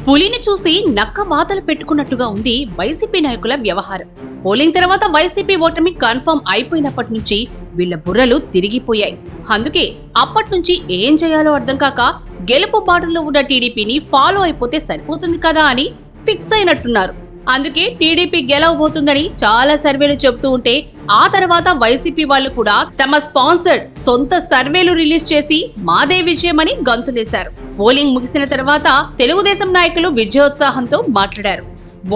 పులిని చూసి నక్క వాతలు పెట్టుకున్నట్టుగా ఉంది వైసీపీ నాయకుల వ్యవహారం. పోలింగ్ తర్వాత వైసీపీ ఓటమి కన్ఫర్మ్ అయిపోయినప్పటి నుంచి వీళ్ల బుర్రలు తిరిగిపోయాయి. అందుకే అప్పటి నుంచి ఏం చేయాలో అర్థం కాక గెలుపు బాటలో ఉన్న టీడీపీని ఫాలో అయిపోతే సరిపోతుంది కదా అని ఫిక్స్ అయినట్టున్నారు. అందుకే టీడీపీ గెలవబోతుందని చాలా సర్వేలు చెబుతూ ఉంటే ఆ తర్వాత వైసీపీ వాళ్ళు కూడా తమ స్పాన్సర్డ్ సొంత సర్వేలు రిలీజ్ చేసి మాదే విజయమని గంతులేశారు. పోలింగ్ ముగిసిన తర్వాత తెలుగుదేశం నాయకులు విజయోత్సాహంతో మాట్లాడారు.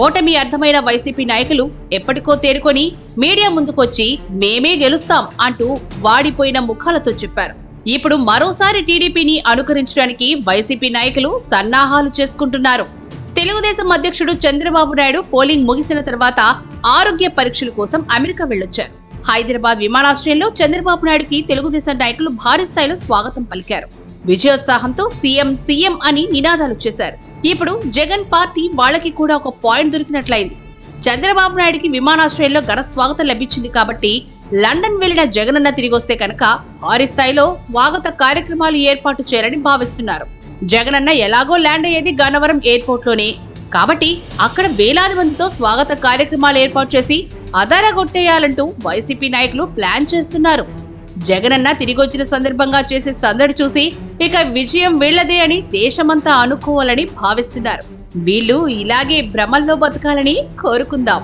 ఓటమి అర్థమైన వైసీపీ నాయకులు ఎప్పటికో తేరుకొని మీడియా ముందుకొచ్చి మేమే గెలుస్తాం అంటూ వాడిపోయిన ముఖాలతో చెప్పారు. ఇప్పుడు మరోసారి టీడీపీని అనుకరించడానికి వైసీపీ నాయకులు సన్నాహాలు చేసుకుంటున్నారు. తెలుగుదేశం అధ్యక్షుడు చంద్రబాబు నాయుడు పోలింగ్ ముగిసిన తర్వాత ఆరోగ్య పరీక్షల కోసం అమెరికా వెళ్లొచ్చారు. హైదరాబాద్ విమానాశ్రయంలో చంద్రబాబు నాయుడుకి తెలుగుదేశం నాయకులు భారీ స్థాయిలో స్వాగతం పలికారు. విజయోత్సాహంతో సీఎం సీఎం అని నినాదాలు చేశారు. ఇప్పుడు జగన్ పార్టీ వాళ్ళకి కూడా ఒక పాయింట్ దొరికినట్లయింది. చంద్రబాబు నాయుడికి విమానాశ్రయంలో ఘన స్వాగతం లభించింది కాబట్టి లండన్ వెళ్లిన జగనన్న తిరిగొస్తే కనుక భారీ స్థాయిలో స్వాగత కార్యక్రమాలు ఏర్పాటు చేయాలని భావిస్తున్నారు. జగనన్న ఎలాగో ల్యాండ్ అయ్యేది గన్నవరం ఎయిర్పోర్ట్ లోనే కాబట్టి అక్కడ వేలాది మందితో స్వాగత కార్యక్రమాలు ఏర్పాటు చేసి అదరగొట్టేయాలంటూ వైసీపీ నాయకులు ప్లాన్ చేస్తున్నారు. జగనన్న తిరిగొచ్చిన సందర్భంగా చేసే సందడి చూసి ఇక విజయం వీళ్లదే అని దేశమంతా అనుకోవాలని భావిస్తున్నారు. వీళ్ళు ఇలాగే భ్రమల్లో బతకాలని కోరుకుందాం.